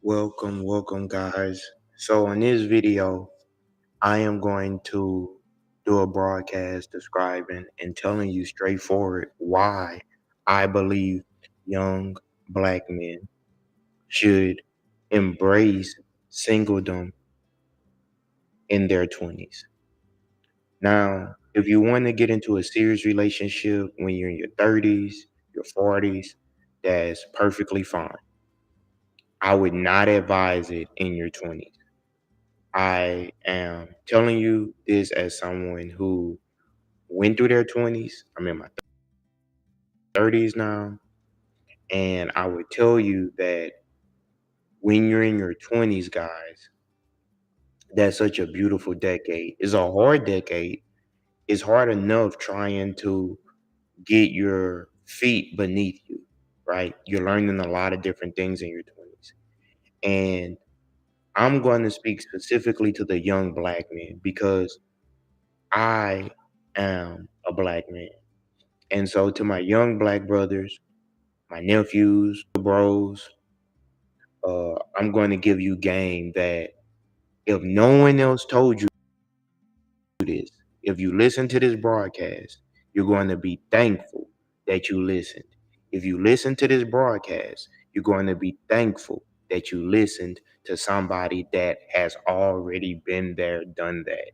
Welcome, guys. So, in this video, I am going to do a broadcast describing and telling you straightforward why I believe young black men should embrace singledom in their 20s. Now, if you want to get into a serious relationship when you're in your 30s, your 40s, that's perfectly fine. I would not advise it in your 20s. I am telling you this as someone who went through their 20s. I'm in my 30s now. And I would tell you that when you're in your 20s, guys, that's such a beautiful decade. It's a hard decade. It's hard enough trying to get your feet beneath you, right? You're learning a lot of different things in your 20s. And I'm going to speak specifically to the young black men because I am a black man. And so, to my young black brothers, my nephews, bros, I'm going to give you game that if no one else told you this, if you listen to this broadcast, you're going to be thankful that you listened. If you listen to this broadcast, you're going to be thankful that you listened to somebody that has already been there, done that.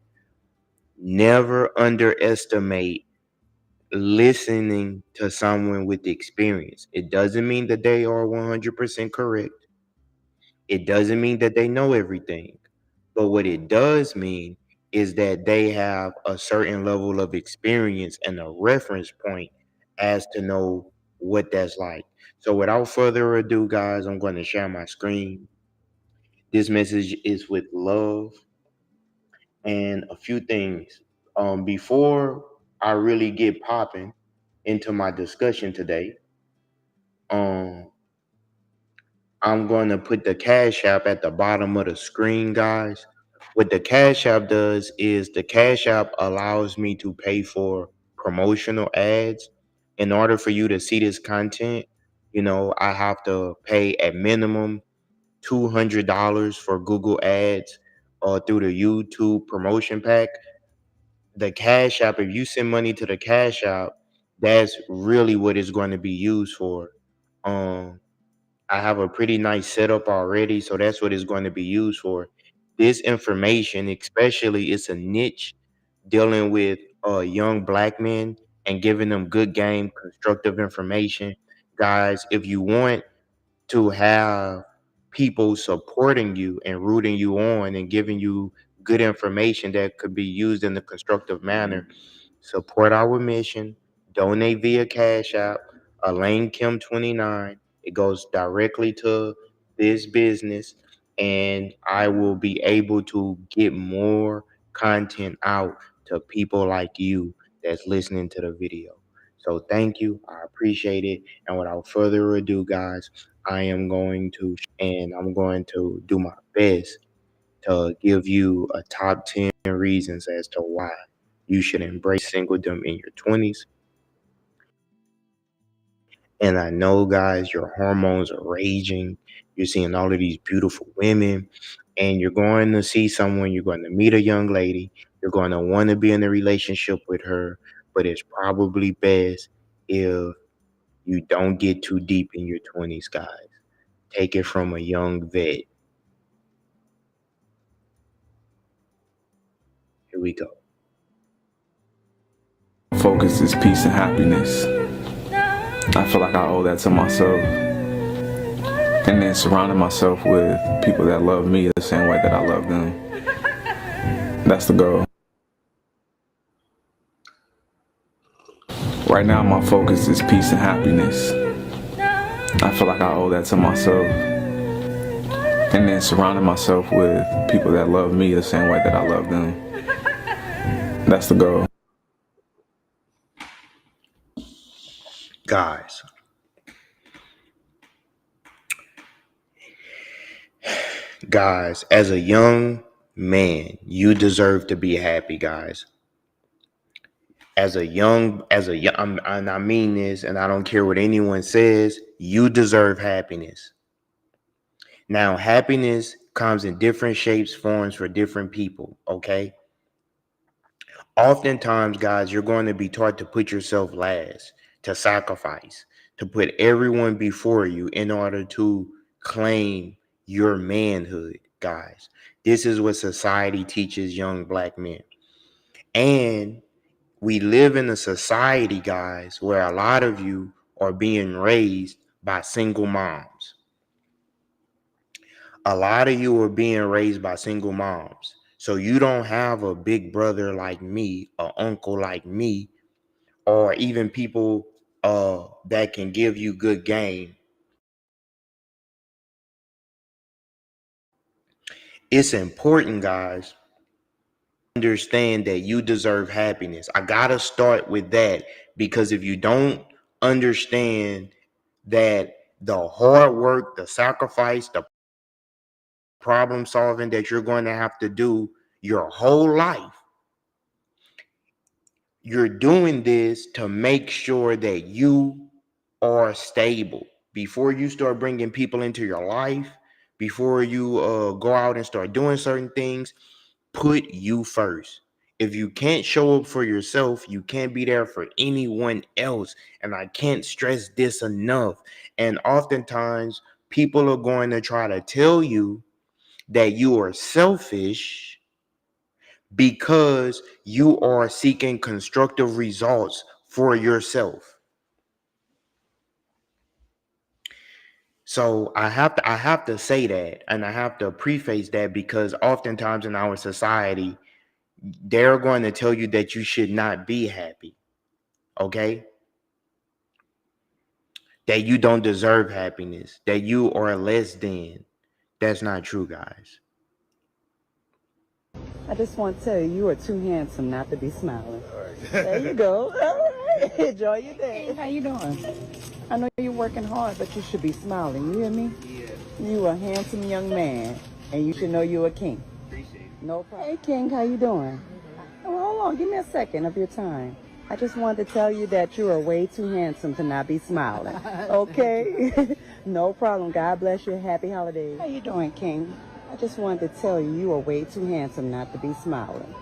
Never underestimate listening to someone with experience. It doesn't mean that they are 100% correct. It doesn't mean that they know everything. But what it does mean is that they have a certain level of experience and a reference point as to know what that's like. So without further ado, guys, I'm going to share my screen. This message is with love and a few things. Before I really get popping into my discussion today, um, I'm going to put the Cash App at the bottom of the screen, guys. What the Cash App does is the Cash App allows me to pay for promotional ads. In order for you to see this content, I have to pay at minimum $200 for Google Ads through the YouTube promotion pack. The Cash App, if you send money to the Cash App, that's really what it's going to be used for. Um, I have a pretty nice setup already, so that's what it's going to be used for. This information, especially, it's a niche dealing with young black men and giving them good game, constructive information. Guys, if you want to have people supporting you and rooting you on and giving you good information that could be used in a constructive manner, support our mission, donate via Cash App, Elaine Kim 29. It goes directly to this business, and I will be able to get more content out to people like you that's listening to the video. So thank you. I appreciate it. And without further ado, guys, I'm going to do my best to give you a top 10 reasons as to why you should embrace singledom in your 20s. And I know, guys, your hormones are raging. You're seeing all of these beautiful women, and you're going to see someone, you're going to meet a young lady, you're going to want to be in a relationship with her, but it's probably best if you don't get too deep in your 20s, guys. Take it from a young vet. Here we go. Focus is peace and happiness. I feel like I owe that to myself. And then surrounding myself with people that love me the same way that I love them. That's the goal. Right now my focus is peace and happiness. I feel like I owe that to myself. And then surrounding myself with people that love me the same way that I love them. That's the goal. Guys, as a young man, you deserve to be happy, guys. And I mean this, and I don't care what anyone says, you deserve happiness. Now, happiness comes in different shapes, forms for different people, okay? Oftentimes, guys, you're going to be taught to put yourself last, to sacrifice, to put everyone before you in order to claim your manhood, guys. This is what society teaches young black men. And we live in a society, guys, where a lot of you are being raised by single moms. A lot of you are being raised by single moms. So you don't have a big brother like me, an uncle like me, or even people that can give you good game. It's important, guys, understand that you deserve happiness. I gotta start with that, because if you don't understand that the hard work, the sacrifice, the problem solving that you're going to have to do your whole life, you're doing this to make sure that you are stable before you start bringing people into your life. Before you go out and start doing certain things, put you first. If you can't show up for yourself, you can't be there for anyone else. And I can't stress this enough. And oftentimes people are going to try to tell you that you are selfish because you are seeking constructive results for yourself. So I have to say that, and I have to preface that, because oftentimes in our society, they're going to tell you that you should not be happy, okay? That you don't deserve happiness, that you are less than. That's not true, guys. I just want to tell you, you are too handsome not to be smiling. There you go. All right. Enjoy your day. Hey, how you doing? I know you're working hard, but you should be smiling. You hear me? You a handsome young man, and you should know you're a king. No problem. Hey, King, how you doing? Oh, hold on. Give me a second of your time. I just wanted to tell you that you are way too handsome to not be smiling. Okay? No problem. God bless you. Happy holidays. How you doing, King? I just wanted to tell you, you are way too handsome not to be smiling.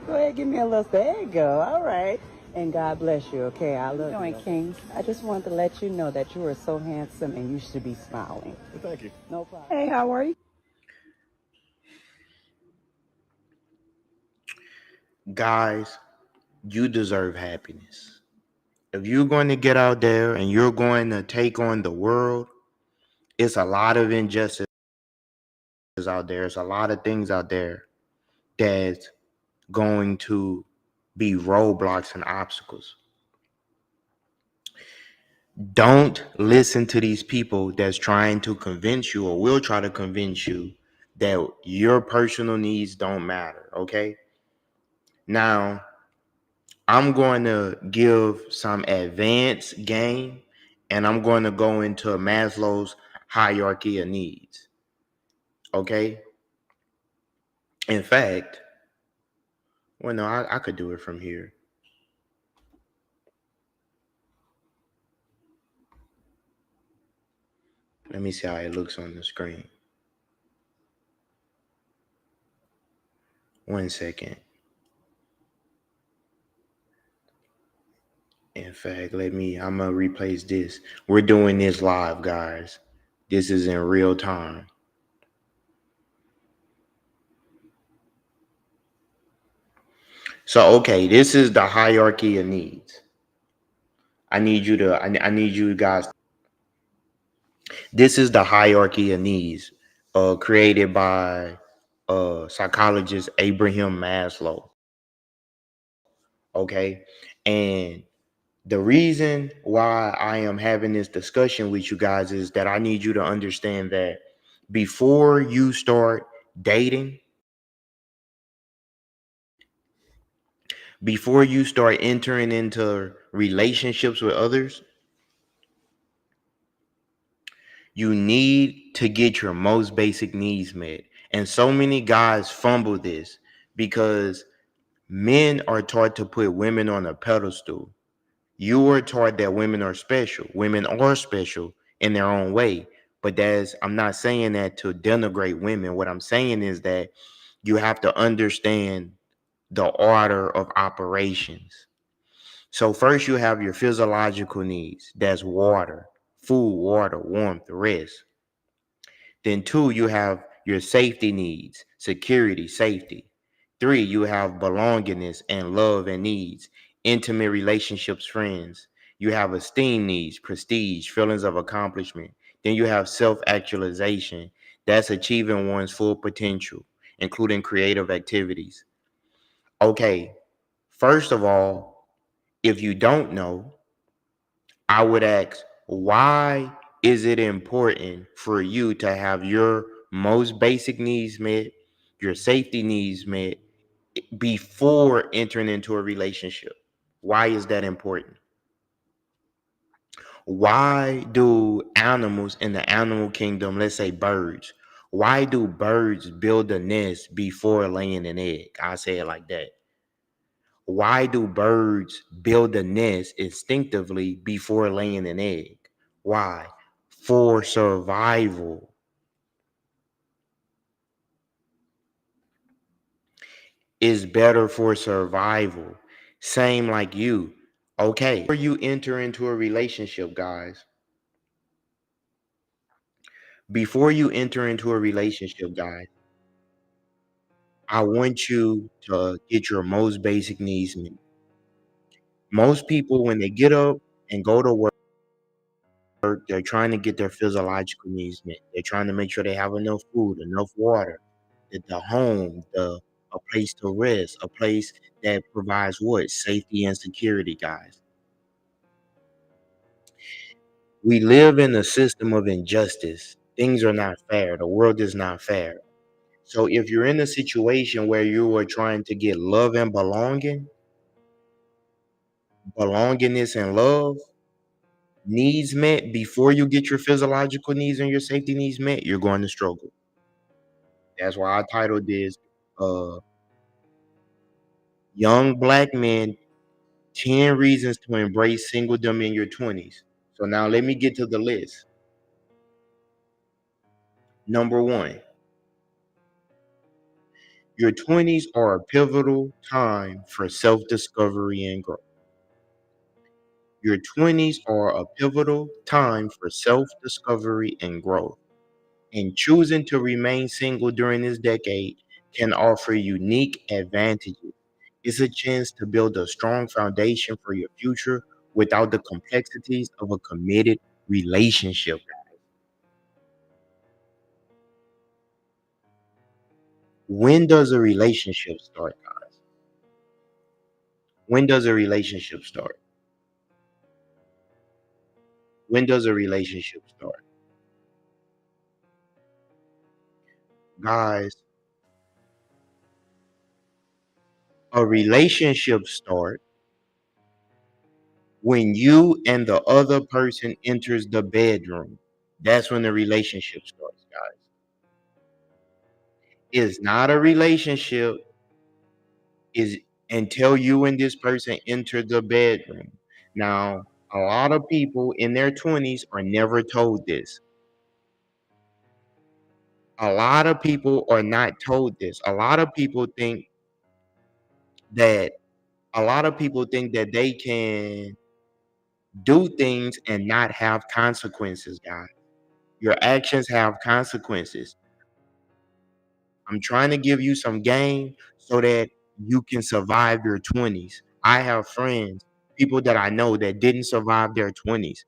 Go ahead, give me a little. There you go. All right. And God bless you. Okay, I love you. King. I just wanted to let you know that you are so handsome and you should be smiling. Well, thank you. No problem. Hey, how are you? Guys, you deserve happiness. If you're going to get out there and you're going to take on the world, it's a lot of injustice out there. It's a lot of things out there that's going to be roadblocks and obstacles. Don't listen to these people that's trying to convince you, or will try to convince you, that your personal needs don't matter, okay? Now, I'm going to give some advanced game, and I'm going to go into Maslow's hierarchy of needs, okay? In fact, well, no, I could do it from here. Let me see how it looks on the screen. 1 second. In fact, I'm going to replace this. We're doing this live, guys. This is in real time. So, okay, this is the hierarchy of needs. I need you guys. This is the hierarchy of needs created by psychologist Abraham Maslow. Okay. And the reason why I am having this discussion with you guys is that I need you to understand that before you start dating, before you start entering into relationships with others, you need to get your most basic needs met. And so many guys fumble this because men are taught to put women on a pedestal. You were taught that women are special. Women are special in their own way, But I'm not saying that to denigrate women. What I'm saying is that you have to understand the order of operations. So first you have your physiological needs. That's water, food, water, warmth, rest. Then two, you have your safety needs, security, safety. Three, you have belongingness and love and needs, intimate relationships, friends. You have esteem needs, prestige, feelings of accomplishment. Then you have self-actualization. That's achieving one's full potential, including creative activities. Okay, first of all, if you don't know, I would ask, why is it important for you to have your most basic needs met, your safety needs met before entering into a relationship? Why is that important? Why do animals in the animal kingdom, let's say birds, why do birds build a nest before laying an egg? I say it like that. Why do birds build a nest instinctively before laying an egg? Why? For survival. Is better for survival. Same like you. Okay. Before you enter into a relationship, guys, before you enter into a relationship, guys, I want you to get your most basic needs met. Most people, when they get up and go to work, they're trying to get their physiological needs met. They're trying to make sure they have enough food, enough water, that the home, a place to rest, a place that provides what? Safety and security, guys. We live in a system of injustice. Things are not fair. The world is not fair. So if you're in a situation where you are trying to get love and belongingness and love, needs met before you get your physiological needs and your safety needs met, you're going to struggle. That's why I titled this uh Young Black Men 10 Reasons to Embrace Singledom in Your 20s. So now let me get to the list. Number one, your 20s are a pivotal time for self-discovery and growth. Your 20s are a pivotal time for self-discovery and growth. And choosing to remain single during this decade can offer unique advantages. It's a chance to build a strong foundation for your future without the complexities of a committed relationship. When does a relationship start, guys? When does a relationship start? When does a relationship start? Guys, a relationship start when you and the other person enters the bedroom. That's when the relationship starts, guys. It's not a relationship is until you and this person enter the bedroom. Now, a lot of people in their 20s are never told this. A lot of people are not told this. That a lot of people think that they can do things and not have consequences, guys. Your actions have consequences. I'm trying to give you some game so that you can survive your 20s. I have friends, people that I know that didn't survive their 20s.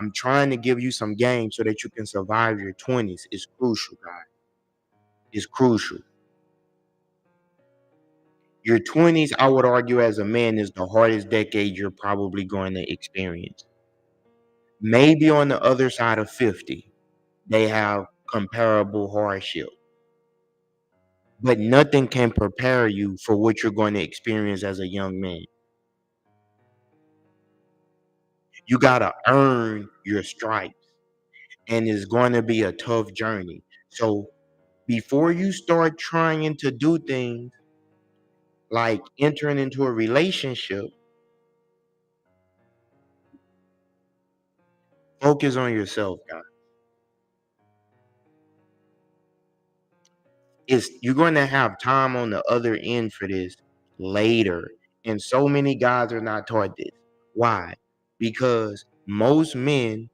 I'm trying to give you some game so that you can survive your 20s. It's crucial, guys. It's crucial. Your 20s, I would argue, as a man, is the hardest decade you're probably going to experience. Maybe on the other side of 50, they have comparable hardship. But nothing can prepare you for what you're going to experience as a young man. You got to earn your stripes, and it's going to be a tough journey. So before you start trying to do things like entering into a relationship, focus on yourself, guys. you're going to have time on the other end for this later. And so many guys are not taught this. Why? Because most men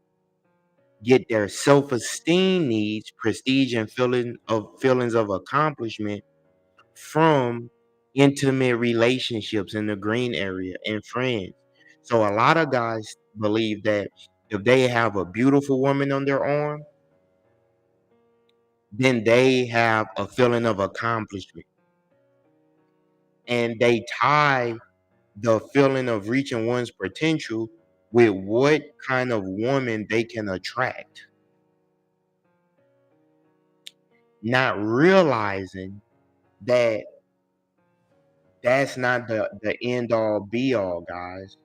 get their self-esteem needs, prestige, and feelings of accomplishment from intimate relationships in the green area and friends. So a lot of guys believe that if they have a beautiful woman on their arm, then they have a feeling of accomplishment. And they tie the feeling of reaching one's potential with what kind of woman they can attract, not realizing that that's not the end all be all, guys.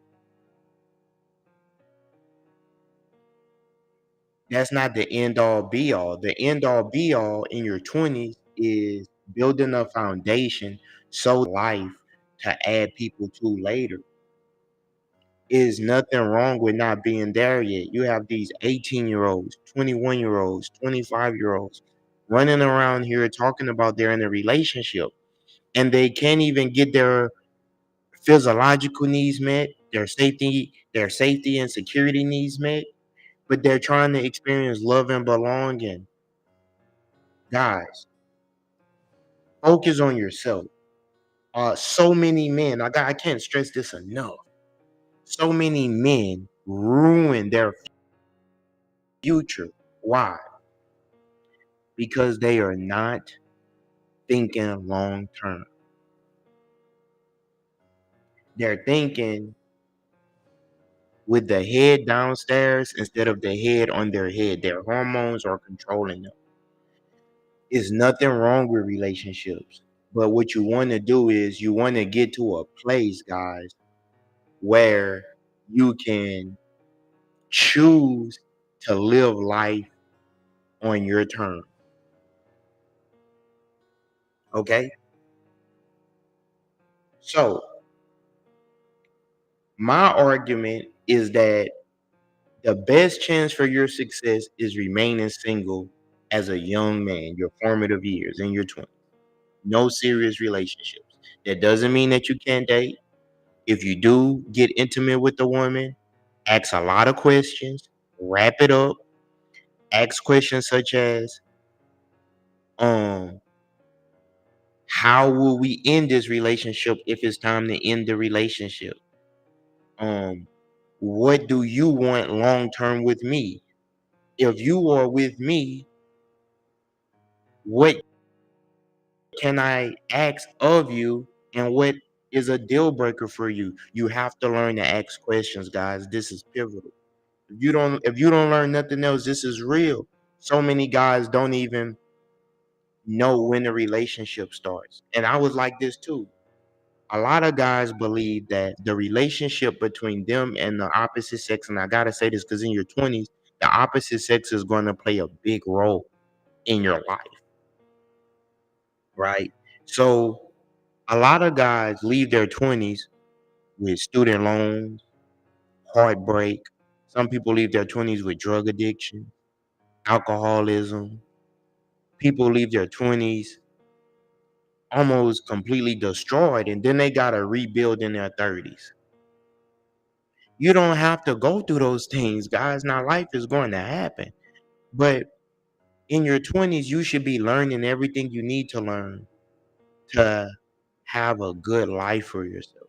That's not the end all be all. The end all be all in your 20s is building a foundation so life to add people to later. Is nothing wrong with not being there yet. You have these 18-year-olds, 21-year-olds, 25-year-olds running around here talking about they're in a relationship and they can't even get their physiological needs met, their safety and security needs met, but they're trying to experience love and belonging. Guys, focus on yourself. So many men, I can't stress this enough. So many men ruin their future. Why? Because they are not thinking long term. They're thinking with the head downstairs instead of the head on their head. Their hormones are controlling them. There's nothing wrong with relationships. But what you want to do is you want to get to a place, guys, where you can choose to live life on your terms. Okay? So, my argument is that the best chance for your success is remaining single as a young man, your formative years in your 20s. No serious relationships. That doesn't mean that you can't date. If you do get intimate with the woman, ask a lot of questions, wrap it up, ask questions such as, um, how will we end this relationship if it's time to end the relationship? Um, what do you want long term with me? If you are with me, what can I ask of you and what is a deal breaker for you? You have to learn to ask questions, guys. This is pivotal. If you don't learn nothing else, this is real. So many guys don't even know when the relationship starts. And I was like this too. A lot of guys believe that the relationship between them and the opposite sex, and I gotta say this because in your 20s, the opposite sex is going to play a big role in your life, right? So a lot of guys leave their 20s with student loans, heartbreak. Some people leave their 20s with drug addiction, alcoholism. People leave their 20s almost completely destroyed, and then they got to rebuild in their 30s. You don't have to go through those things, guys. Now, life is going to happen. But in your 20s, you should be learning everything you need to learn to have a good life for yourself.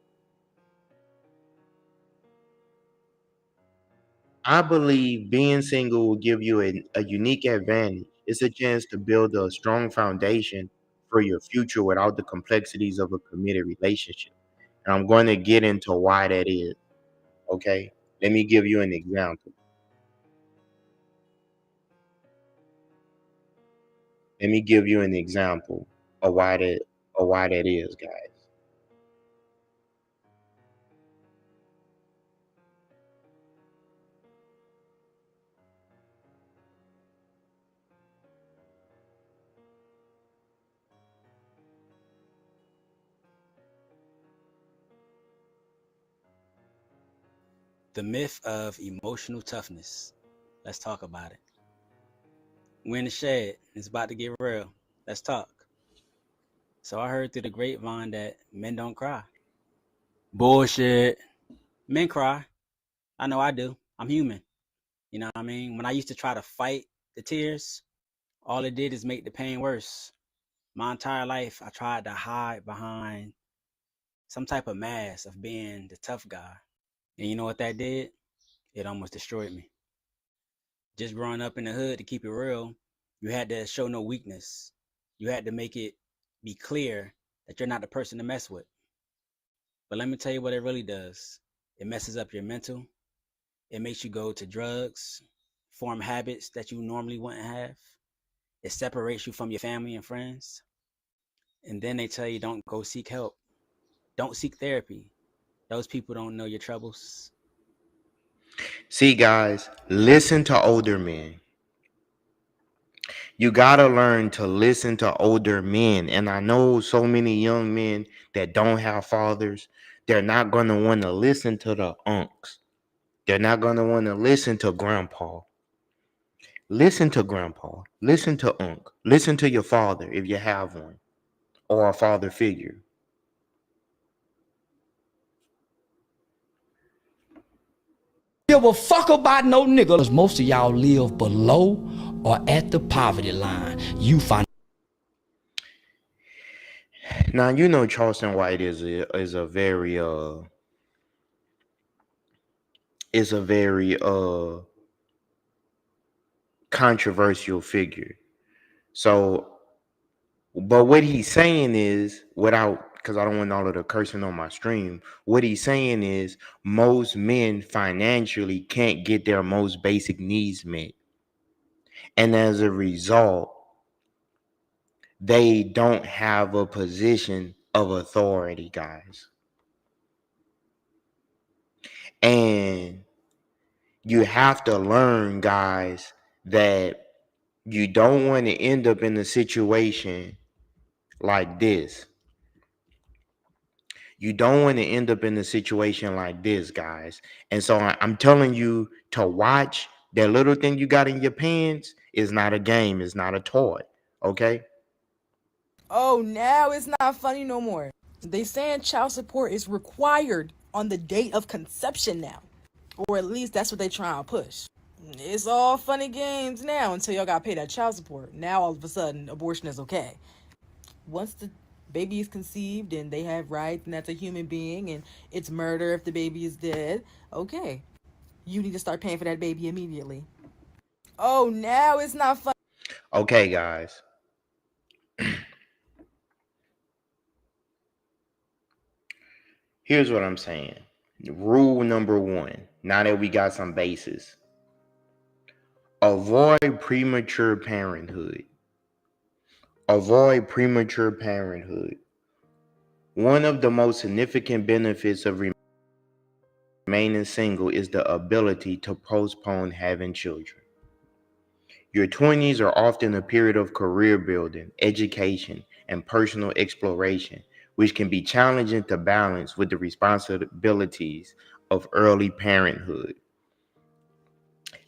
I believe being single will give you a unique advantage. It's a chance to build a strong foundation for your future without the complexities of a committed relationship. And I'm going to get into why that is. Okay. Let me give you an example. Let me give you an example of why that is, guys. The myth of emotional toughness. Let's talk about it. We're in the shed. It's about to get real. Let's talk. So I heard through the grapevine that men don't cry. Bullshit. Men cry. I know I do. I'm human. You know what I mean? When I used to try to fight the tears, all it did is make the pain worse. My entire life, I tried to hide behind some type of mask of being the tough guy. And you know what that did? It almost destroyed me. Just growing up in the hood, to keep it real, you had to show no weakness. You had to make it be clear that you're not the person to mess with. But let me tell you what it really does. It messes up your mental. It makes you go to drugs, form habits that you normally wouldn't have. It separates you from your family and friends. And then they tell you don't go seek help. Don't seek therapy. Those people don't know your troubles. See, guys, listen to older men. You gotta learn to listen to older men. And I know so many young men that don't have fathers, they're not gonna want to listen to the unks. They're not gonna want to listen to grandpa. Listen to grandpa. Listen to unk. Listen to your father if you have one, or a father figure. Give a fuck about no nigga. Cause most of y'all live below or at the poverty line. You find Now you know Charleston White is a very controversial figure. So, but what he's saying is, without, because I don't want all of the cursing on my stream, what he's saying is most men financially can't get their most basic needs met. And as a result, they don't have a position of authority, guys. And you have to learn, guys, that you don't want to end up in a situation like this. You don't want to end up in a situation like this, guys. And so I'm telling you to watch that little thing you got in your pants is not a game, it's not a toy. Okay? Oh, now it's not funny no more. They saying child support is required on the date of conception now. Or at least that's what they trying to push. It's all funny games now until y'all gotta pay that child support. Now all of a sudden abortion is okay. Once the baby is conceived and they have rights and that's a human being and it's murder if the baby is dead, okay. You need to start paying for that baby immediately. Oh, now it's not funny. Okay, guys. Here's what I'm saying. Rule number one, now that we got some bases, avoid premature parenthood. Avoid premature parenthood. One of the most significant benefits of remaining single is the ability to postpone having children. Your 20s are often a period of career building, education, and personal exploration, which can be challenging to balance with the responsibilities of early parenthood.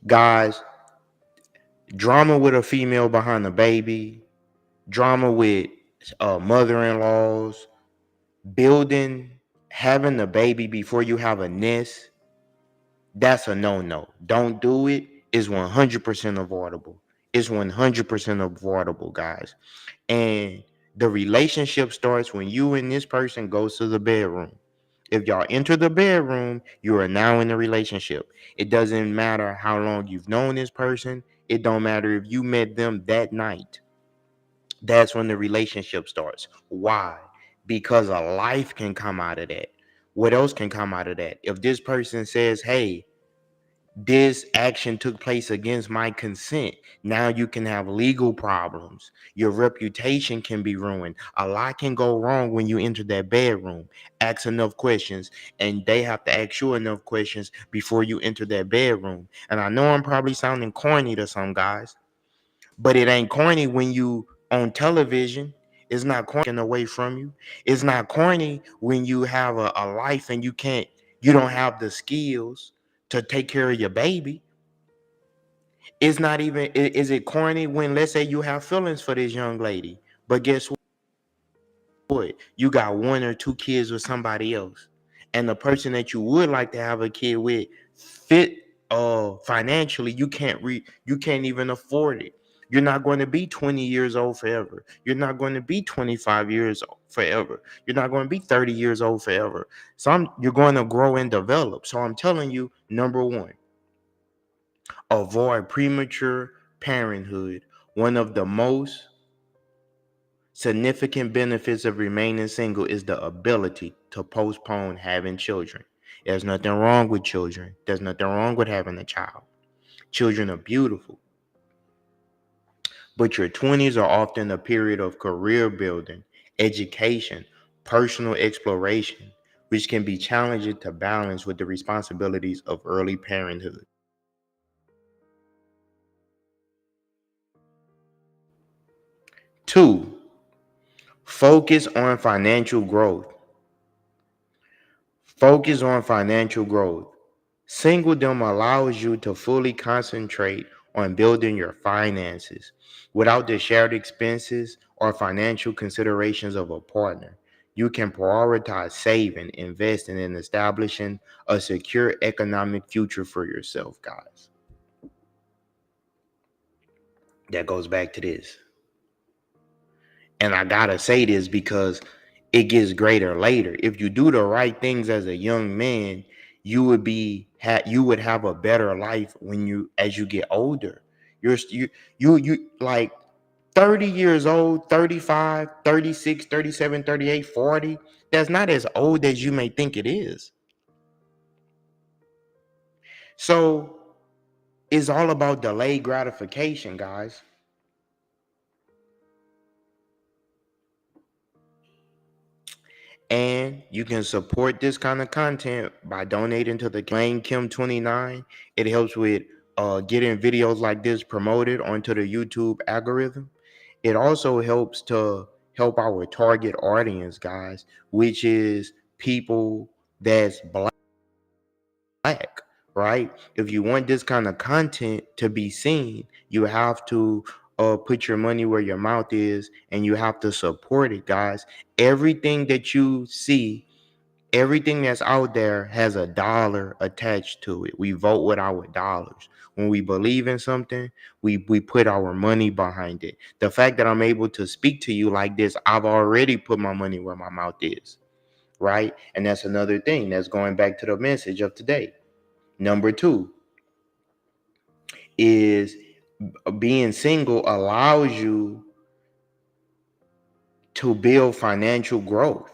Guys, drama with a female behind a baby, drama with mother-in-laws, building, having a baby before you have a nest, that's a no-no. Don't do it. It's 100% avoidable. It's 100% avoidable, guys. And the relationship starts when you and this person goes to the bedroom. If y'all enter the bedroom, you are now in a relationship. It doesn't matter how long you've known this person. It don't matter if you met them that night. That's when the relationship starts. Why? Because a life can come out of that. What else can come out of that? If this person says, hey, this action took place against my consent, now you can have legal problems. Your reputation can be ruined. A lot can go wrong when you enter that bedroom. Ask enough questions, and they have to ask you enough questions before you enter that bedroom. And I know I'm probably sounding corny to some guys, but it ain't corny when you on television. It's not corny away from you. It's not corny when you have a life and you don't have the skills to take care of your baby. It's not even, is it corny when, let's say, you have feelings for this young lady, but guess what? what, you got one or two kids with somebody else, and the person that you would like to have a kid with fit financially, you can't even afford it. You're not going to be 20 years old forever. You're not going to be 25 years old forever. You're not going to be 30 years old forever. You're going to grow and develop. So I'm telling you, number one, avoid premature parenthood. One of the most significant benefits of remaining single is the ability to postpone having children. There's nothing wrong with children. There's nothing wrong with having a child. Children are beautiful. But your 20s are often a period of career building, education, personal exploration, which can be challenging to balance with the responsibilities of early parenthood. Two, focus on financial growth. Focus on financial growth. Singledom allows you to fully concentrate on building your finances without the shared expenses or financial considerations of a partner. You can prioritize saving, investing, and establishing a secure economic future for yourself, guys. That goes back to this. And I gotta say this because it gets greater later. If you do the right things as a young man, you would have a better life when you as you get older. You like 30 years old, 35, 36, 37, 38, 40. That's not as old as you may think it is. So it's all about delayed gratification, guys. And you can support this kind of content by donating to the Lane Kim 29. It helps with getting videos like this promoted onto the YouTube algorithm. It also helps to help our target audience, guys, which is people that's black, right? If you want this kind of content to be seen, you have to put your money where your mouth is, and you have to support it, guys. Everything that you see, everything that's out there has a dollar attached to it. We vote with our dollars. When we believe in something, we put our money behind it. The fact that I'm able to speak to you like this, I've already put my money where my mouth is, right? And that's another thing that's going back to the message of today. Number two is being single allows you to build financial growth,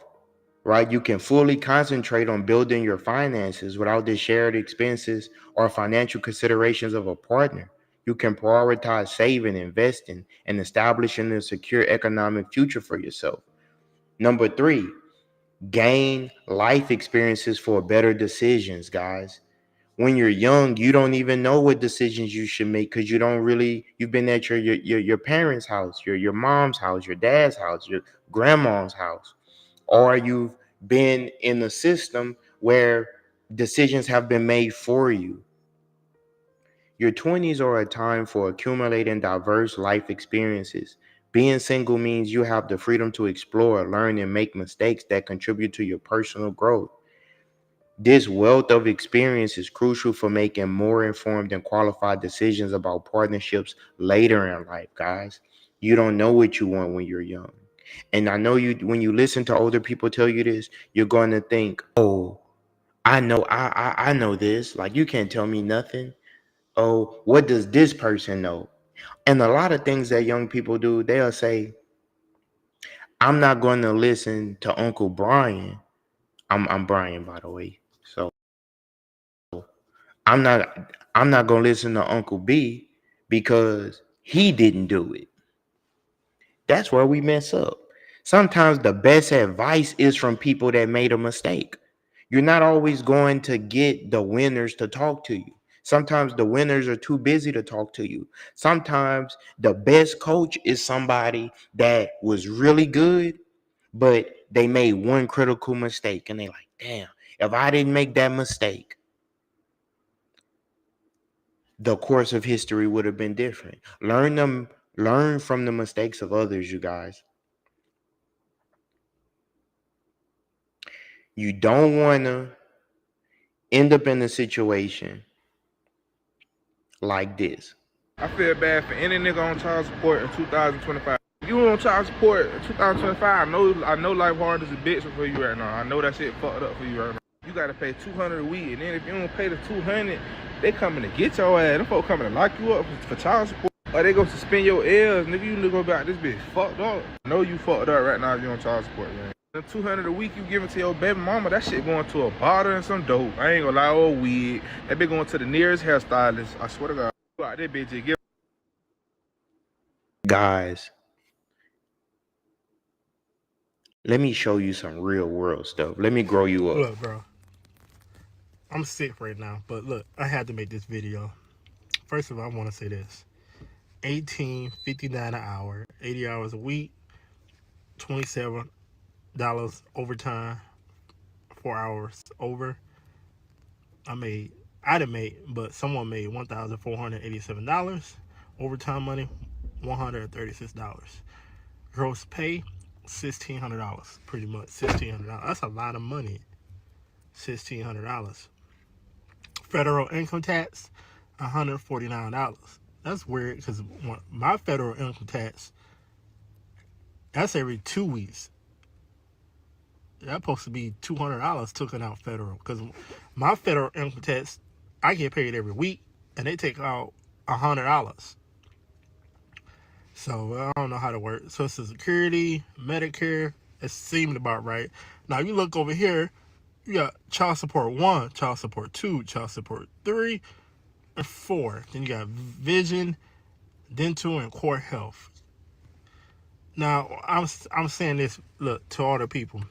right? You can fully concentrate on building your finances without the shared expenses or financial considerations of a partner. You can prioritize saving, investing, and establishing a secure economic future for yourself. Number three, gain life experiences for better decisions, guys. When you're young, you don't even know what decisions you should make because you've been at your parents' house, your mom's house, your dad's house, your grandma's house, or you've been in a system where decisions have been made for you. Your 20s are a time for accumulating diverse life experiences. Being single means you have the freedom to explore, learn, and make mistakes that contribute to your personal growth. This wealth of experience is crucial for making more informed and qualified decisions about partnerships later in life, guys. You don't know what you want when you're young. And I know when you listen to older people tell you this, you're going to think, "Oh, I know this. Like you can't tell me nothing. Oh, what does this person know?" And a lot of things that young people do, they'll say, "I'm not going to listen to Uncle Brian." I'm Brian, by the way. So I'm not I'm not gonna listen to Uncle B because he didn't do it. That's where we mess up. Sometimes the best advice is from people that made a mistake. You're not always going to get the winners to talk to you. Sometimes the winners are too busy to talk to you. Sometimes the best coach is somebody that was really good, but they made one critical mistake and they like, damn, if I didn't make that mistake, the course of history would have been different. Learn from the mistakes of others, you guys. You don't want to end up in a situation like this. I feel bad for any nigga on child support in 2025. If you on child support in 2025, I know life hard as a bitch for you right now. I know that shit fucked up for you right now. You gotta pay $200 a week, and then if you don't pay the $200, they coming to get your ass. Them folks coming to lock you up for child support. Or they gonna suspend your L's, nigga. You nigga about this bitch fucked up. I know you fucked up right now if you on child support, man. The $200 a week you giving to your baby mama, that shit going to a bottle and some dope. I ain't gonna lie, old weed. That bitch going to the nearest hairstylist. I swear to God. You out that bitch just give. Guys, let me show you some real world stuff. Let me grow you up. Look, bro. I'm sick right now, but look, I had to make this video. First of all, I want to say this. $18.59 an hour, 80 hours a week, $27 overtime, 4 hours over. I didn't make, but someone made $1,487. Overtime money, $136. Gross pay, $1,600, pretty much $1,600. That's a lot of money. $1,600. Federal income tax, $149. That's weird because my federal income tax, that's every 2 weeks. That's supposed to be $200 taken out federal, because my federal income tax, I get paid every week, and they take out $100. So I don't know how to work. Social Security, Medicare, it seemed about right. Now you look over here, you got child support 1, child support 2, child support 3, and 4. Then you got vision, dental, and core health. Now I'm saying this, look, to all the people.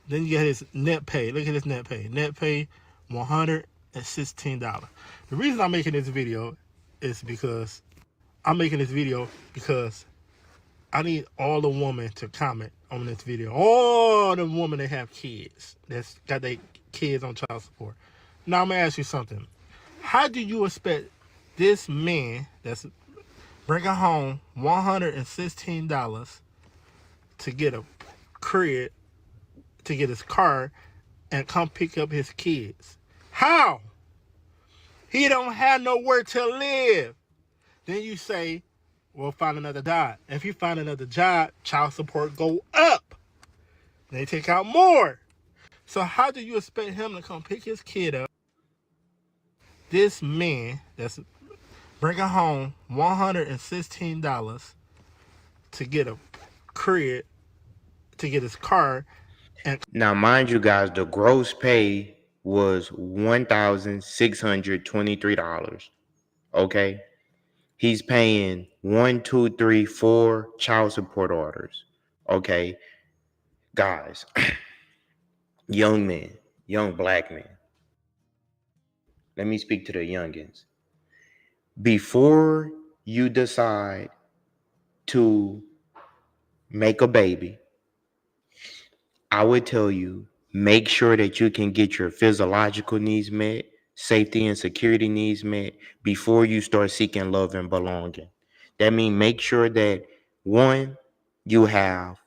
Then you got his net pay. Look at his net pay. Net pay, $116. The reason I'm making this video is because I need all the women to comment on this video. All the women that have kids, that's got their kids on child support. Now I'm gonna ask you something. How do you expect this man that's bringing home $116 to get a crib, to get his car, and come pick up his kids? How? He don't have nowhere to live. Then you say, well, find another job. If you find another job, child support go up. They take out more. So how do you expect him to come pick his kid up? This man that's bringing home $116 to get a crib, to get his car. And now, mind you guys, the gross pay was $1,623. Okay? He's paying 1, 2, 3, 4 child support orders. Okay? Guys, young men, young black men. Let me speak to the youngins. Before you decide to make a baby, I would tell you, make sure that you can get your physiological needs met, safety and security needs met before you start seeking love and belonging. That means make sure that, one, you have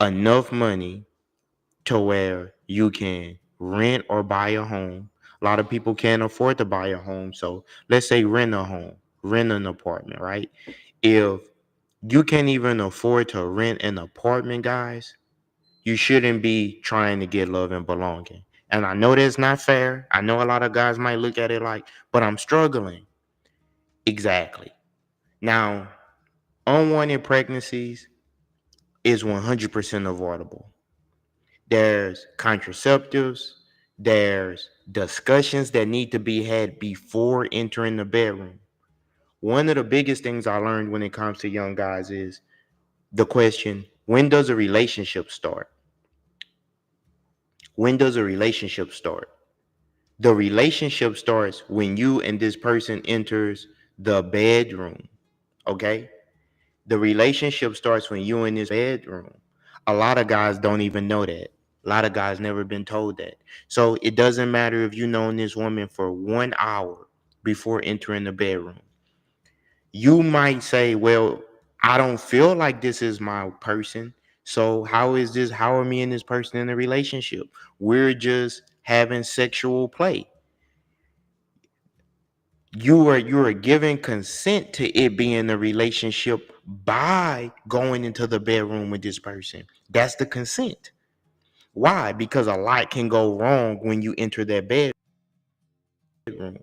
enough money to where you can rent or buy a home. A lot of people can't afford to buy a home. So let's say rent a home, rent an apartment, right? If you can't even afford to rent an apartment, guys, you shouldn't be trying to get love and belonging. And I know that's not fair. I know a lot of guys might look at it like, but I'm struggling. Exactly. Now, unwanted pregnancies is 100% avoidable. There's contraceptives. There's discussions that need to be had before entering the bedroom. One of the biggest things I learned when it comes to young guys is the question, when does a relationship start? When does a relationship start? The relationship starts when you and this person enters the bedroom, okay? The relationship starts when you in this bedroom. A lot of guys don't even know that. A lot of guys never been told that. So it doesn't matter if you known this woman for 1 hour before entering the bedroom. You might say, well, I don't feel like this is my person, So how are me and this person in a relationship? We're just having sexual play. You are giving consent to it being a relationship by going into the bedroom with this person. That's the consent. Why? Because a lot can go wrong when you enter that bedroom.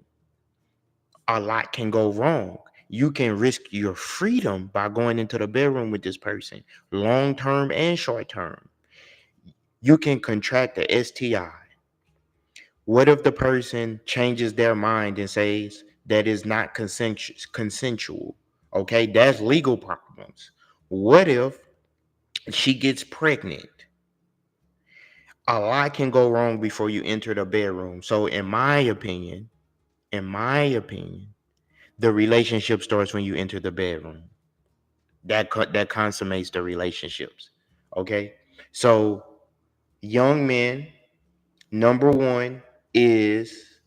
A lot can go wrong. You can risk your freedom by going into the bedroom with this person, long term and short term. You can contract a STI. What if the person changes their mind and says that is not consensual? Okay, that's legal problems. What if she gets pregnant? A lot can go wrong before you enter the bedroom. So, in my opinion, the relationship starts when you enter the bedroom. That consummates the relationships. Okay, so young men, number one is,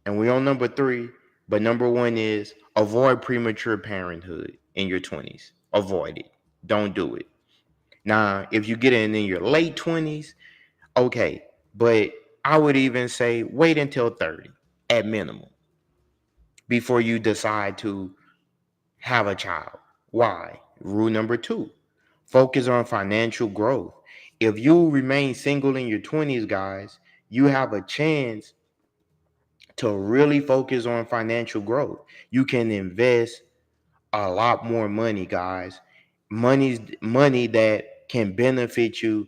and we're on number three, but number one is avoid premature parenthood in your 20s. Avoid it. Don't do it. Now, if you get in your late 20s, okay, but I would even say wait until 30 at minimum before you decide to have a child. Why? Rule number two, focus on financial growth. If you remain single in your 20s, guys, you have a chance to really focus on financial growth. You can invest a lot more money, guys. Money that can benefit you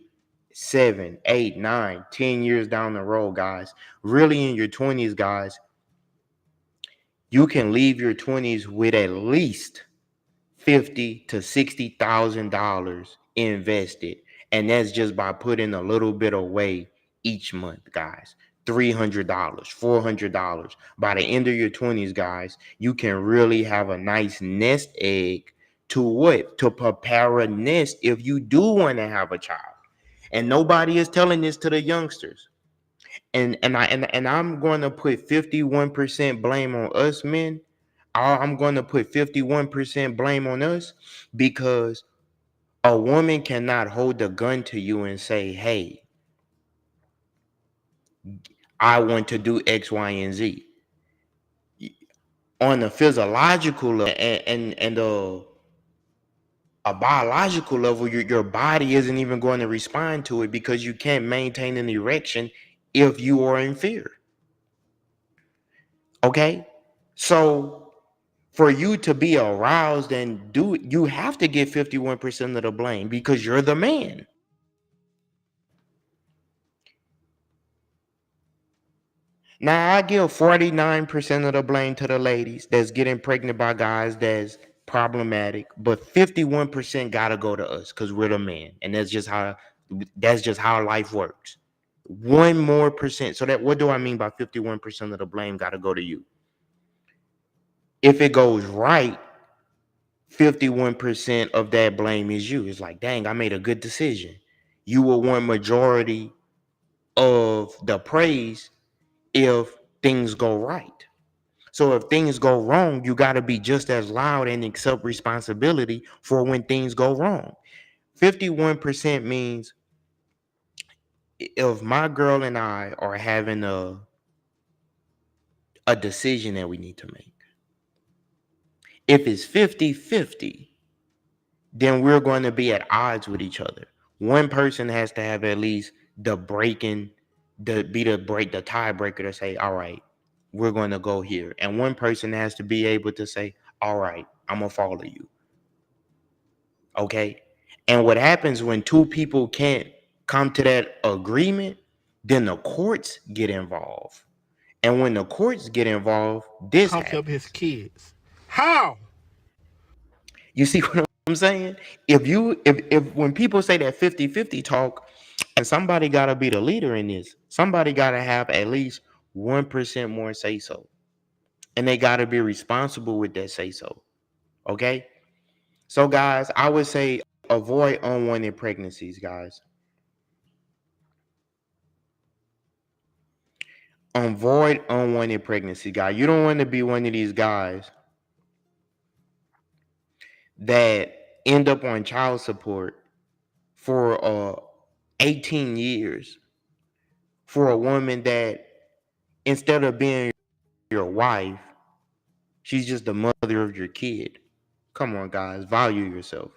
7, 8, 9, 10 years down the road, guys. Really in your 20s, guys, you can leave your 20s with at least 50 to $60,000 invested, and that's just by putting a little bit away each month, guys. $300, $400. By the end of your 20s, guys, you can really have a nice nest egg to what? To prepare a nest if you do want to have a child. And nobody is telling this to the youngsters. And I'm going to put 51% blame on us men. I'm going to put 51% blame on us because a woman cannot hold a gun to you and say, "Hey, I want to do X, Y, and Z." On a physiological level and a biological level, your body isn't even going to respond to it because you can't maintain an erection if you are in fear. Okay, so for you to be aroused and do it, you have to get 51% of the blame because you're the man. Now I give 49% of the blame to the ladies that's getting pregnant by guys that's problematic, but 51% gotta go to us because we're the man. And that's just how life works. One more percent. So that what do I mean by 51% of the blame gotta go to you? If it goes right, 51% of that blame is you. It's like, dang, I made a good decision. You will want majority of the praise if things go right. So if things go wrong, you got to be just as loud and accept responsibility for when things go wrong. 51% means if my girl and I are having a decision that we need to make, if it's 50-50, then we're going to be at odds with each other. One person has to have at least the breaking, the tiebreaker to say, all right, we're going to go here. And one person has to be able to say, all right, I'm going to follow you. Okay. And what happens when two people can't come to that agreement, then the courts get involved. And when the courts get involved, this Coffee up his happens. kids. How? You see what I'm saying? If when people say that 50-50 talk, and somebody gotta be the leader in this, somebody gotta have at least 1% more say so. And they gotta be responsible with that say so. Okay? So guys, I would say avoid unwanted pregnancies, guys. Avoid unwanted pregnancy, guy. You don't want to be one of these guys that end up on child support for 18 years for a woman that instead of being your wife, she's just the mother of your kid. Come on, guys, value yourself.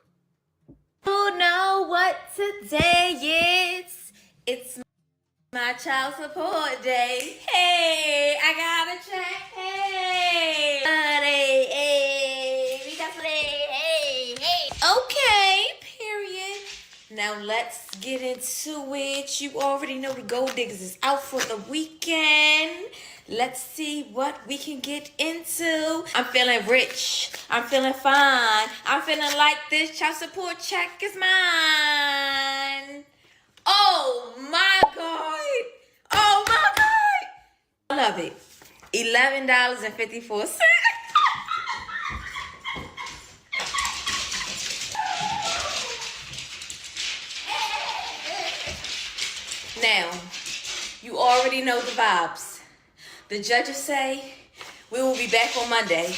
You know what today is? It's my child support day. Hey, I got a check. Hey, money. Hey, we got money. Hey, hey. Okay, period. Now let's get into it. You already know the Gold Diggers is out for the weekend. Let's see what we can get into. I'm feeling rich. I'm feeling fine. I'm feeling like this child support check is mine. Oh my God. Oh my God. I love it. $11.54. Now, you already know the vibes. The judges say we will be back on Monday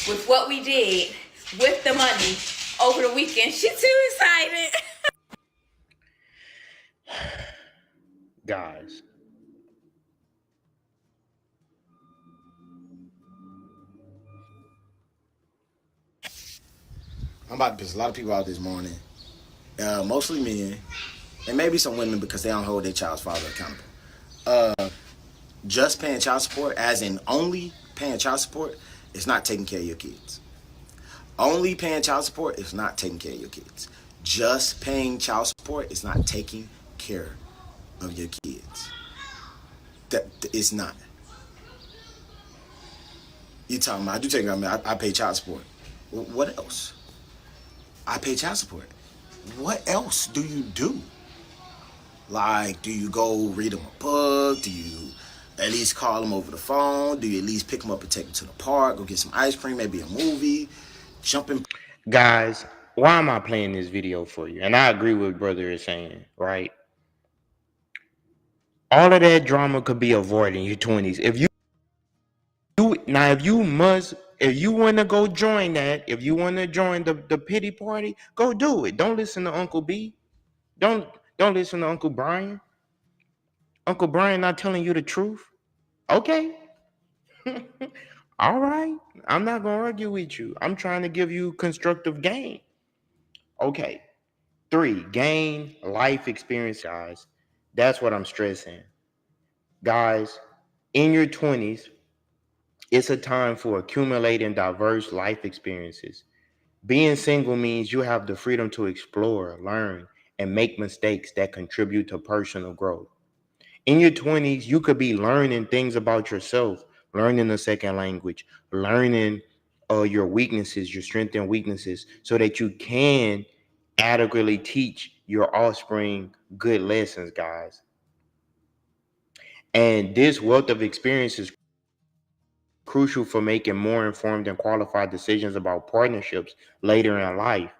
with what we did with the money over the weekend. She's too excited. Guys, I'm about to piss a lot of people out this morning. Mostly men, and maybe some women because they don't hold their child's father accountable. Just paying child support, as in only paying child support, is not taking care of your kids. Only paying child support is not taking care of your kids. Just paying child support is not taking care of your kids. That it's not. You talking about? I do take care of me. I pay child support. What else? I pay child support. What else do you do? Like, do you go read them a book? Do you at least call them over the phone? Do you at least pick them up and take them to the park? Go get some ice cream, maybe a movie? Jumping. guys, why am I playing this video for you? And I agree with what brother is saying, right? All of that drama could be avoided in your 20s. If you want to go join that, if you want to join the pity party, go do it. Don't listen to Uncle B. Don't don't listen to Uncle Brian. Uncle Brian not telling you the truth. Okay. All right. I'm not gonna argue with you. I'm trying to give you constructive gain. Okay. 3, gain life experience, guys. That's what I'm stressing. Guys, in your 20s, it's a time for accumulating diverse life experiences. Being single means you have the freedom to explore, learn, and make mistakes that contribute to personal growth. In your 20s, you could be learning things about yourself, learning a second language, learning your weaknesses, your strengths and weaknesses, so that you can adequately teach your offspring good lessons, guys. And this wealth of experience is crucial for making more informed and qualified decisions about partnerships later in life.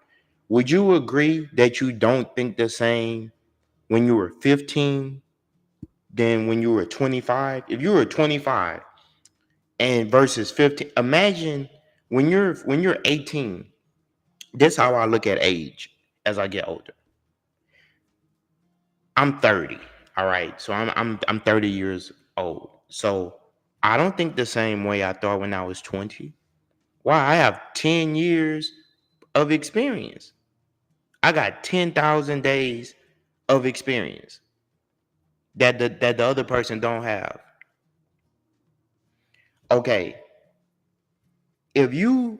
Would you agree that you don't think the same when you were 15 than when you were 25? If you were 25 and versus 15, imagine when you're 18. This is how I look at age as I get older. I'm 30. All right. So I'm 30 years old. So I don't think the same way I thought when I was 20. Why? I have 10 years of experience. I got 10,000 days of experience that the other person don't have. Okay, if you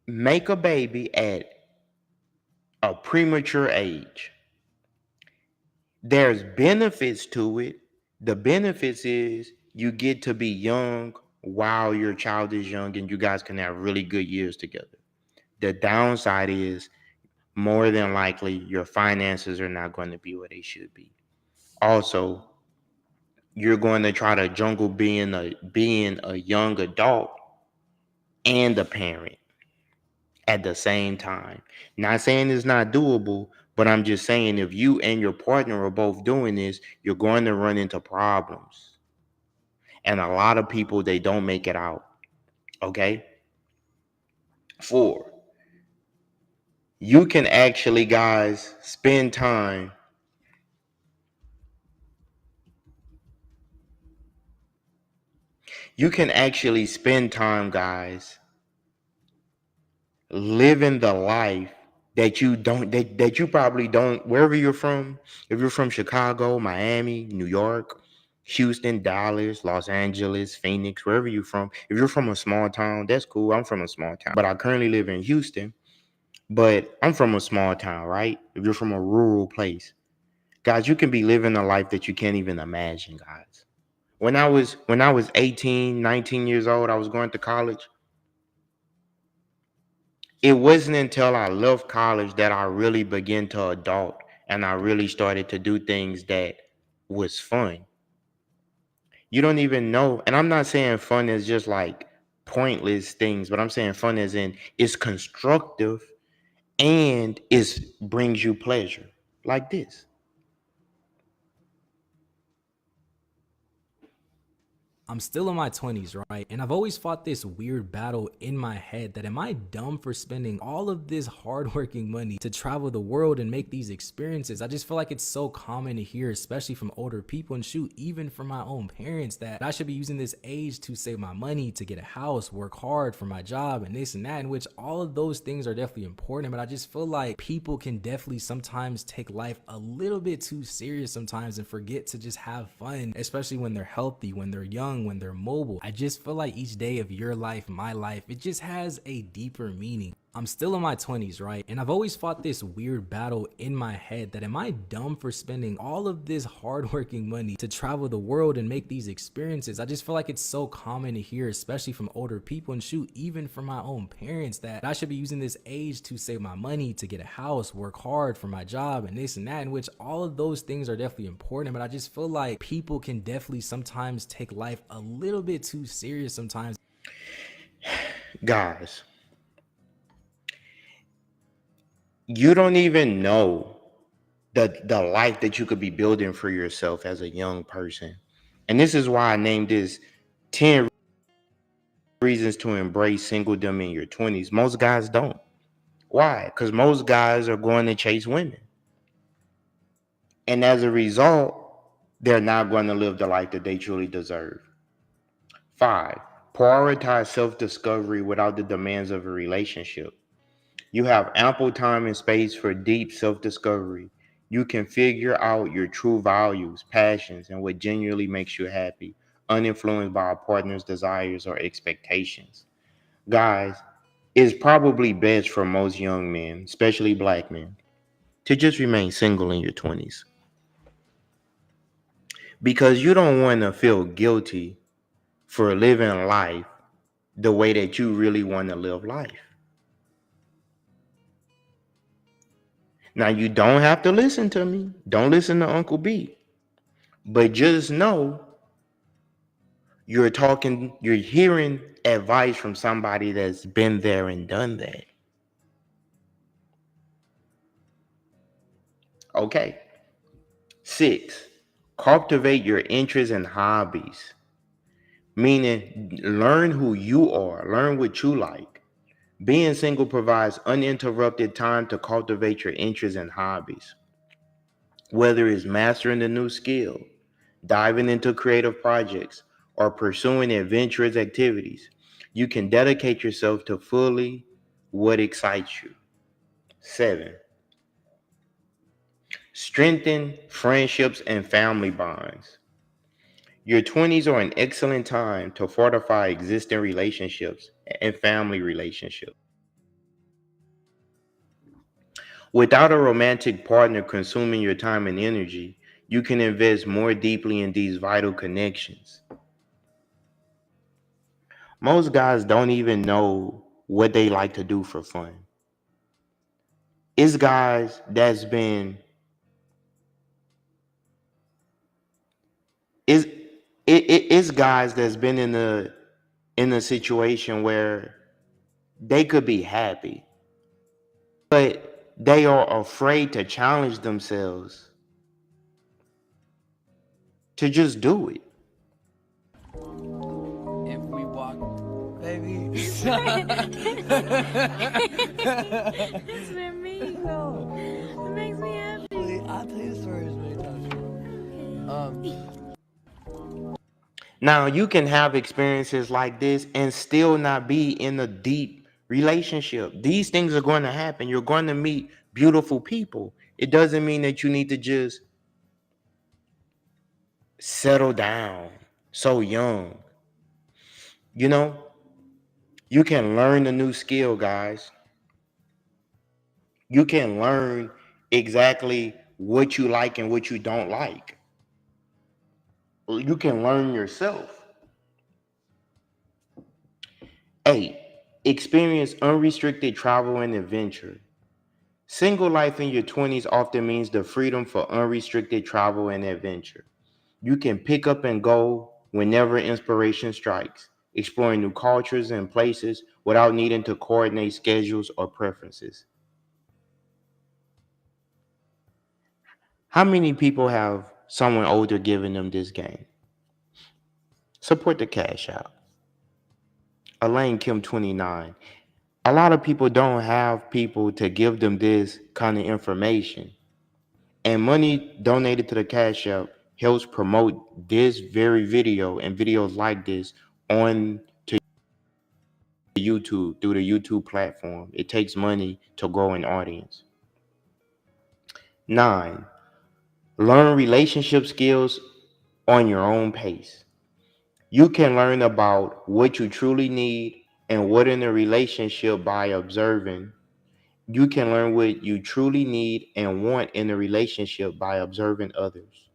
make a baby at a premature age, there's benefits to it. The benefits is you get to be young while your child is young and you guys can have really good years together. The downside is more than likely your finances are not going to be where they should be. Also, you're going to try to jungle being a young adult and a parent at the same time. Not saying it's not doable, but I'm just saying if you and your partner are both doing this, you're going to run into problems. And a lot of people, they don't make it out. Okay? 4, You can actually, guys, spend time. You can actually spend time, guys, living the life that you probably don't, wherever you're from. If you're from Chicago, Miami, New York, Houston, Dallas, Los Angeles, Phoenix, wherever you're from. If you're from a small town, that's cool. I'm from a small town, but I currently live in Houston. But I'm from a small town, right? If you're from a rural place, guys, you can be living a life that you can't even imagine, guys. When I was 18, 19 years old, I was going to college. It wasn't until I left college that I really began to adult and I really started to do things that was fun. You don't even know, and I'm not saying fun is just like pointless things, but I'm saying fun as in it's constructive and it brings you pleasure. Like this. I'm still in my 20s, right? And I've always fought this weird battle in my head that am I dumb for spending all of this hardworking money to travel the world and make these experiences? I just feel like it's so common to hear, especially from older people and shoot, even from my own parents, that I should be using this age to save my money, to get a house, work hard for my job and this and that, in which all of those things are definitely important. But I just feel like people can definitely sometimes take life a little bit too serious sometimes and forget to just have fun, especially when they're healthy, when they're young, when they're mobile. I just feel like each day of your life, my life, it just has a deeper meaning. I'm still in my 20s, right? And I've always fought this weird battle in my head that am I dumb for spending all of this hardworking money to travel the world and make these experiences? I just feel like it's so common to hear, especially from older people and shoot, even from my own parents, that I should be using this age to save my money, to get a house, work hard for my job and this and that, in which all of those things are definitely important. But I just feel like people can definitely sometimes take life a little bit too serious sometimes. Guys, you don't even know the life that you could be building for yourself as a young person. And this is why I named this 10 reasons to embrace singledom in your 20s. Most guys don't. Why? Because most guys are going to chase women. And as a result, they're not going to live the life that they truly deserve. 5, prioritize self-discovery without the demands of a relationship. You have ample time and space for deep self-discovery. You can figure out your true values, passions, and what genuinely makes you happy, uninfluenced by a partner's desires or expectations. Guys, it's probably best for most young men, especially black men, to just remain single in your 20s because you don't want to feel guilty for living life the way that you really want to live life. Now, you don't have to listen to me. Don't listen to Uncle B. But just know you're hearing advice from somebody that's been there and done that. Okay. 6, cultivate your interests and hobbies, meaning learn who you are, learn what you like. Being single provides uninterrupted time to cultivate your interests and hobbies. Whether it's mastering a new skill, diving into creative projects, or pursuing adventurous activities, you can dedicate yourself to fully what excites you. 7, strengthen friendships and family bonds. Your 20s are an excellent time to fortify existing relationships and family relationships. Without a romantic partner consuming your time and energy, you can invest more deeply in these vital connections. Most guys don't even know what they like to do for fun. It's guys that's been it's it's guys that's been in a situation where they could be happy, but they are afraid to challenge themselves to just do it. If we walk, baby, It's for me. No. It makes me happy. I'll tell you the stories when it comes to it. Now, you can have experiences like this and still not be in a deep relationship. These things are going to happen. You're going to meet beautiful people. It doesn't mean that you need to just settle down so young. You know, you can learn a new skill, guys. You can learn exactly what you like and what you don't like. You can learn yourself. 8. Experience unrestricted travel and adventure. Single life in your 20s often means the freedom for unrestricted travel and adventure. You can pick up and go whenever inspiration strikes, exploring new cultures and places without needing to coordinate schedules or preferences. How many people have someone older giving them this game? Support the cash out. Elaine Kim 29. A lot of people don't have people to give them this kind of information. And money donated to the Cash App helps promote this very video and videos like this on to YouTube through the YouTube platform. It takes money to grow an audience. 9. Learn relationship skills on your own pace. You can learn about what you truly need and what in a relationship by observing. You can learn what you truly need and want in a relationship by observing others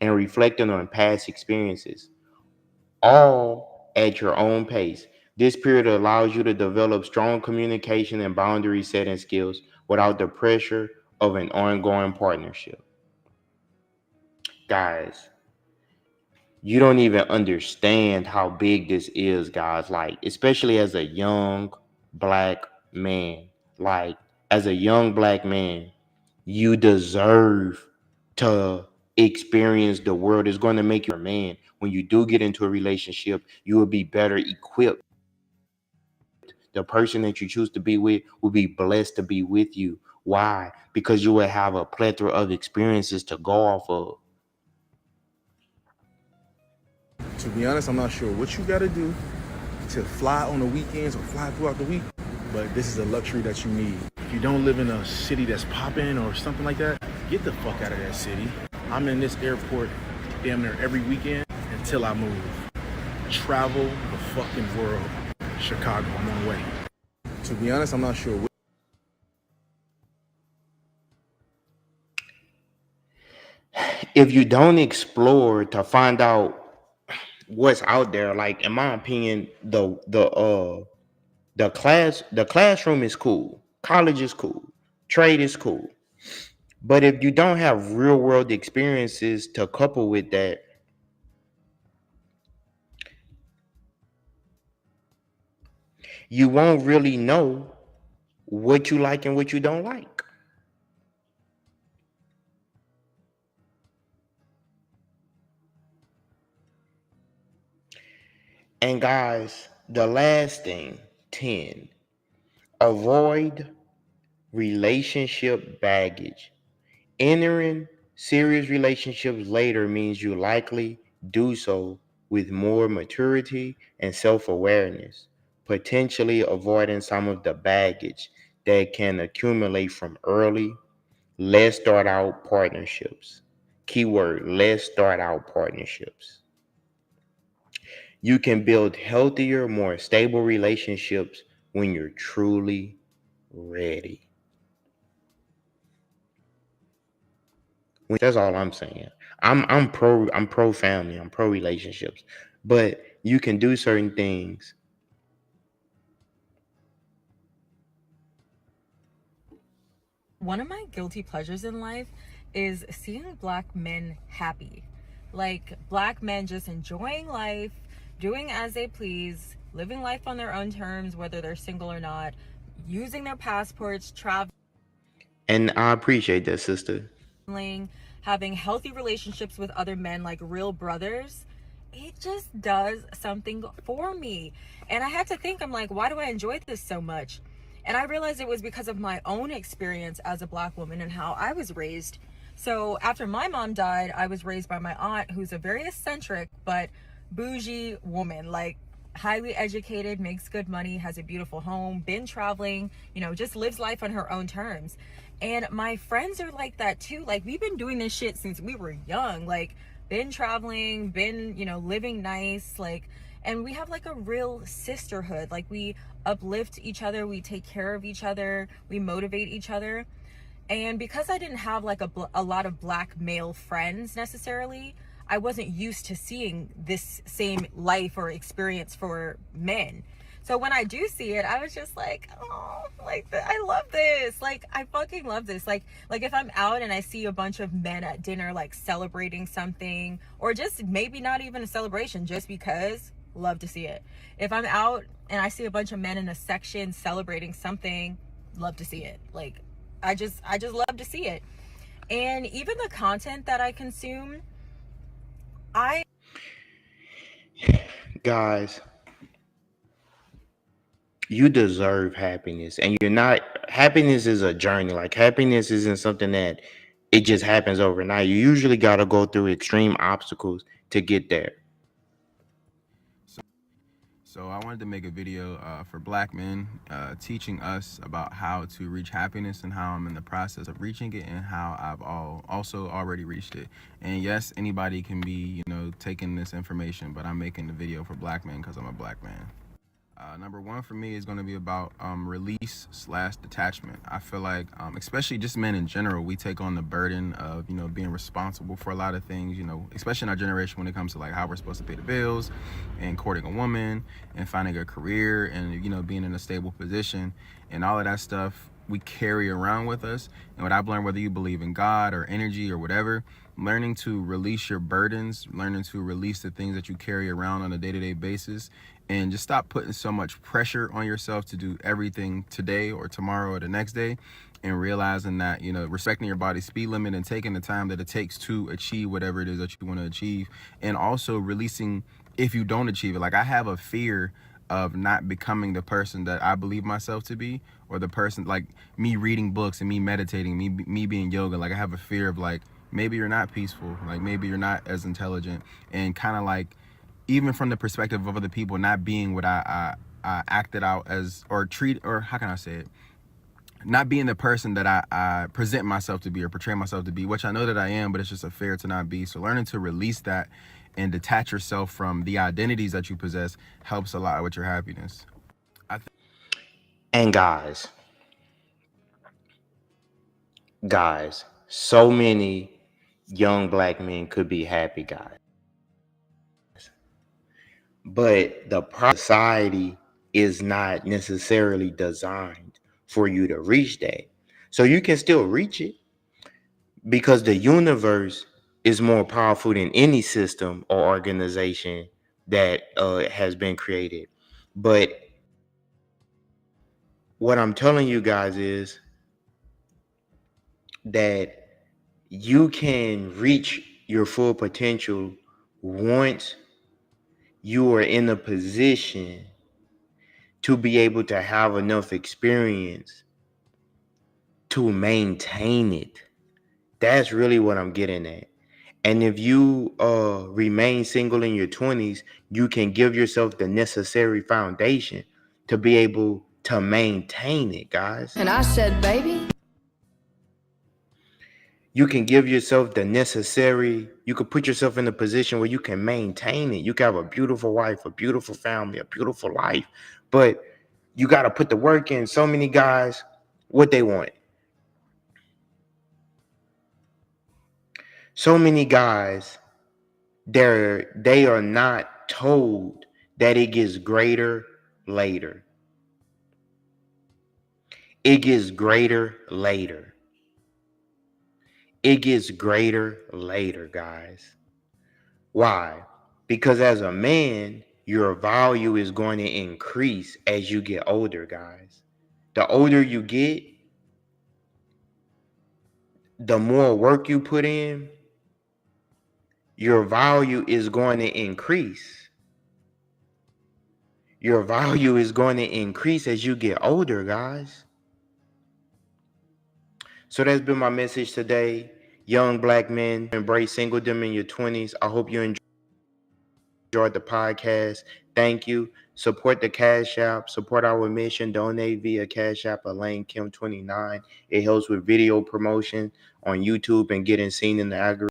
and reflecting on past experiences, all at your own pace. This period allows you to develop strong communication and boundary setting skills without the pressure of an ongoing partnership. Guys, you don't even understand how big this is, guys. Like, especially as a young black man, like, as a young black man, you deserve to experience the world. Is going to make you a man. When you do get into a relationship, you will be better equipped. The person that you choose to be with will be blessed to be with you. Why? Because you will have a plethora of experiences to go off of. To be honest, I'm not sure what you got to do to fly on the weekends or fly throughout the week, but this is a luxury that you need. If you don't live in a city that's popping or something like that, get the fuck out of that city. I'm in this airport damn near every weekend until I move. Travel the fucking world. Chicago, I'm on the way. To be honest, I'm not sure what. If you don't explore to find out what's out there, like, in my opinion, the classroom is cool, college is cool, trade is cool, but if you don't have real world experiences to couple with that, you won't really know what you like and what you don't like. And guys, the last thing, 10, avoid relationship baggage. Entering serious relationships later means you likely do so with more maturity and self-awareness, potentially avoiding some of the baggage that can accumulate from early, let's start out partnerships. Keyword, let's start out partnerships. You can build healthier, more stable relationships when you're truly ready. That's all I'm saying. I'm pro family, I'm pro relationships. But you can do certain things. One of my guilty pleasures in life is seeing black men happy. Like black men just enjoying life, doing as they please, living life on their own terms, whether they're single or not, using their passports, traveling, And I appreciate that, sister. having healthy relationships with other men like real brothers. it just does something for me. And I had to think, I'm like, why do I enjoy this so much? And I realized it was because of my own experience as a Black woman and how I was raised. So after my mom died, I was raised by my aunt, who's a very eccentric but bougie woman, like highly educated, makes good money, has a beautiful home, been traveling, just lives life on her own terms. And my friends are like that too. Like, we've been doing this shit since we were young. Like, been traveling, been, living nice, like, and we have like a real sisterhood. Like, we uplift each other, we take care of each other, we motivate each other. And because I didn't have like a lot of Black male friends necessarily, I wasn't used to seeing this same life or experience for men. So when I do see it, I was just like, oh, like, I love this. Like, I fucking love this. Like if I'm out and I see a bunch of men at dinner, like celebrating something, or just maybe not even a celebration, just because, love to see it. If I'm out and I see a bunch of men in a section celebrating something, love to see it. Like, I just love to see it. And even the content that I consume, Guys, you deserve happiness, and you're not. Happiness is a journey. Like, happiness isn't something that it just happens overnight. You usually got to go through extreme obstacles to get there. So I wanted to make a video for Black men, teaching us about how to reach happiness and how I'm in the process of reaching it and how I've also already reached it. And yes, anybody can be, taking this information, but I'm making the video for Black men because I'm a Black man. Number one for me is going to be about release/detachment. I feel like, especially just men in general, we take on the burden of, being responsible for a lot of things, especially in our generation when it comes to like how we're supposed to pay the bills and courting a woman and finding a career and, being in a stable position and all of that stuff we carry around with us. And what I've learned, whether you believe in God or energy or whatever, learning to release your burdens, learning to release the things that you carry around on a day-to-day basis, and just stop putting so much pressure on yourself to do everything today or tomorrow or the next day, and realizing that, respecting your body's speed limit and taking the time that it takes to achieve whatever it is that you want to achieve, and also releasing if you don't achieve it. Like, I have a fear of not becoming the person that I believe myself to be, or the person, like me reading books and me meditating, me being yoga. Like, I have a fear of like, maybe you're not peaceful, like maybe you're not as intelligent, and kind of like, even from the perspective of other people, not being what I acted out as, or how can I say it? Not being the person that I present myself to be or portray myself to be, which I know that I am, but it's just a fear to not be. So learning to release that and detach yourself from the identities that you possess helps a lot with your happiness. And guys, so many young Black men could be happy, guys. But the society is not necessarily designed for you to reach that. So you can still reach it, because the universe is more powerful than any system or organization that has been created. But what I'm telling you guys is that you can reach your full potential once you are in a position to be able to have enough experience to maintain it. That's really what I'm getting at. And if you remain single in your 20s, you can give yourself the necessary foundation to be able to maintain it, guys. And I said, baby, You can give yourself the necessary, you can put yourself in a position where you can maintain it. You can have a beautiful wife, a beautiful family, a beautiful life, but you got to put the work in. So many guys, what they want. So many guys, they are not told that it gets greater later. It gets greater later. It gets greater later, guys. Why? Because as a man, your value is going to increase as you get older, guys. The older you get, the more work you put in, your value is going to increase. Your value is going to increase as you get older, guys. So that's been my message today. Young black men, embrace singledom in your 20s. I hope you enjoyed the podcast. Thank you. Support the Cash App. Support our mission. Donate via Cash App, Elaine Kim 29. It helps with video promotion on YouTube and getting seen in the algorithm.